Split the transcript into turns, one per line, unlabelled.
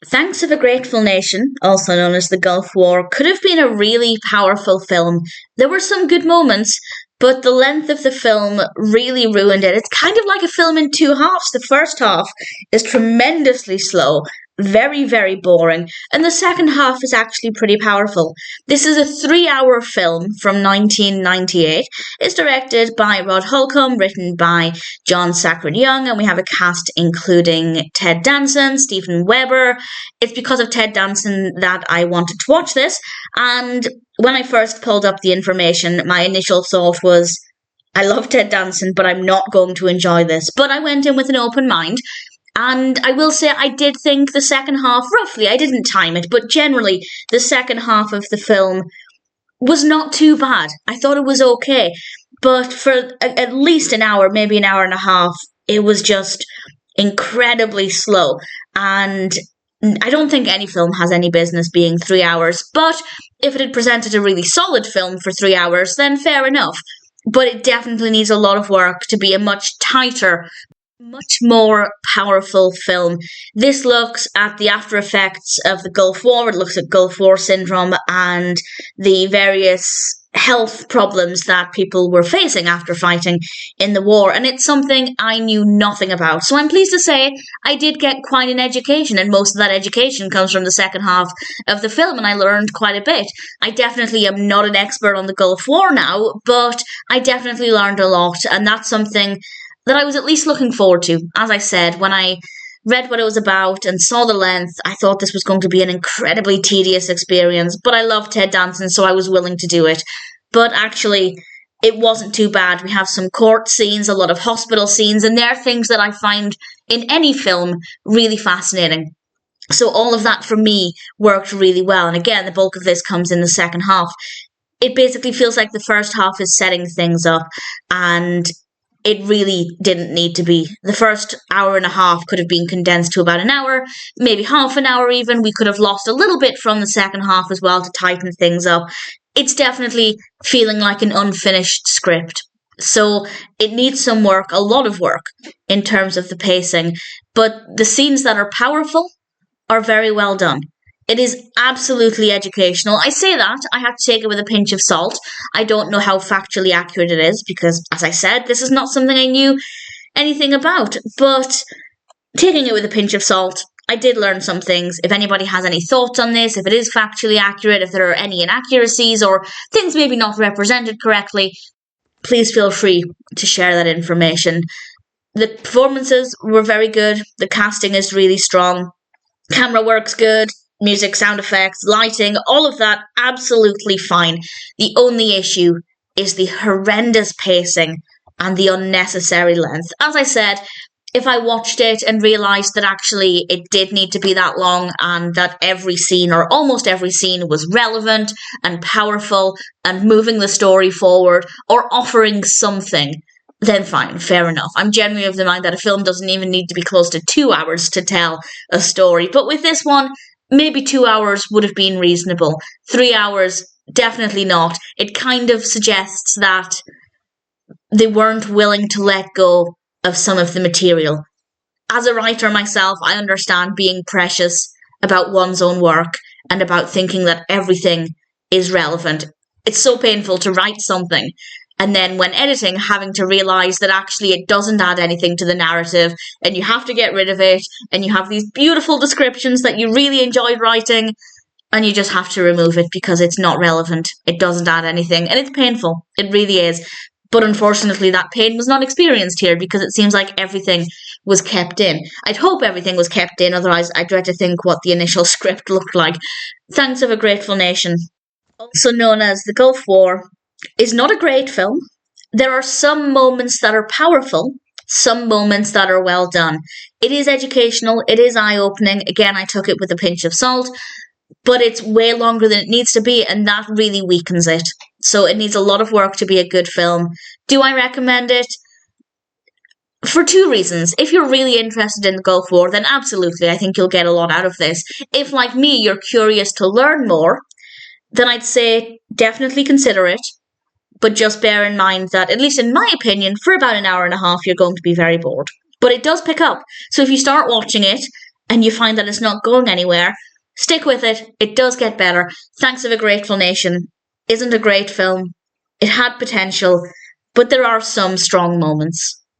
Thanks of a Grateful Nation, also known as the Gulf War, could have been a really powerful film. There were some good moments, but the length of the film really ruined it. It's kind of like a film in two halves. The first half is tremendously slow, very, very boring, and the second half is actually pretty powerful. This is a 3-hour film from 1998. It's directed by Rod Holcomb, written by John Sacred Young, and we have a cast including Ted Danson, Stephen Weber. It's because of Ted Danson that I wanted to watch this, and when I first pulled up the information, my initial thought was, I love Ted Danson, but I'm not going to enjoy this. But I went in with an open mind, and I will say I did think the second half, roughly, I didn't time it, but generally, the second half of the film was not too bad. I thought it was okay. But for at least an hour, maybe an hour and a half, it was just incredibly slow. And I don't think any film has any business being 3 hours. But if it had presented a really solid film for 3 hours, then fair enough. But it definitely needs a lot of work to be a much tighter, much more powerful film. This looks at the after effects of the Gulf War. It looks at Gulf War syndrome and the various health problems that people were facing after fighting in the war, and it's something I knew nothing about. So I'm pleased to say I did get quite an education, and most of that education comes from the second half of the film, and I learned quite a bit. I definitely am not an expert on the Gulf War now, but I definitely learned a lot, and that's something that I was at least looking forward to. As I said, when I read what it was about and saw the length, I thought this was going to be an incredibly tedious experience, but I love Ted Danson, so I was willing to do it. But actually, it wasn't too bad. We have some court scenes, a lot of hospital scenes, and they're things that I find in any film really fascinating. So all of that for me worked really well. And again, the bulk of this comes in the second half. It basically feels like the first half is setting things up, and it really didn't need to be. The first hour and a half could have been condensed to about an hour, maybe half an hour even. We could have lost a little bit from the second half as well to tighten things up. It's definitely feeling like an unfinished script. So it needs some work, a lot of work, in terms of the pacing. But the scenes that are powerful are very well done. It is absolutely educational. I say that, I have to take it with a pinch of salt. I don't know how factually accurate it is because, as I said, this is not something I knew anything about. But taking it with a pinch of salt, I did learn some things. If anybody has any thoughts on this, if it is factually accurate, if there are any inaccuracies or things maybe not represented correctly, please feel free to share that information. The performances were very good. The casting is really strong. Camera work's good. Music, sound effects, lighting, all of that, absolutely fine. The only issue is the horrendous pacing and the unnecessary length. As I said, if I watched it and realised that actually it did need to be that long and that every scene or almost every scene was relevant and powerful and moving the story forward or offering something, then fine, fair enough. I'm generally of the mind that a film doesn't even need to be close to 2 hours to tell a story. But with this one, maybe 2 hours would have been reasonable. 3 hours, definitely not. It kind of suggests that they weren't willing to let go of some of the material. As a writer myself, I understand being precious about one's own work and about thinking that everything is relevant. It's so painful to write something and then when editing, having to realise that actually it doesn't add anything to the narrative and you have to get rid of it and you have these beautiful descriptions that you really enjoyed writing and you just have to remove it because it's not relevant. It doesn't add anything and it's painful. It really is. But unfortunately, that pain was not experienced here because it seems like everything was kept in. I'd hope everything was kept in, otherwise I dread to think what the initial script looked like. Thanks of a Grateful Nation, also known as the Gulf War, is not a great film. There are some moments that are powerful, some moments that are well done. It is educational, it is eye-opening. Again, I took it with a pinch of salt, but it's way longer than it needs to be, and that really weakens it. So it needs a lot of work to be a good film. Do I recommend it? For 2 reasons. If you're really interested in the Gulf War, then absolutely, I think you'll get a lot out of this. If, like me, you're curious to learn more, then I'd say definitely consider it. But just bear in mind that, at least in my opinion, for about an hour and a half, you're going to be very bored. But it does pick up. So if you start watching it, and you find that it's not going anywhere, stick with it. It does get better. Thanks of a Grateful Nation isn't a great film. It had potential, but there are some strong moments.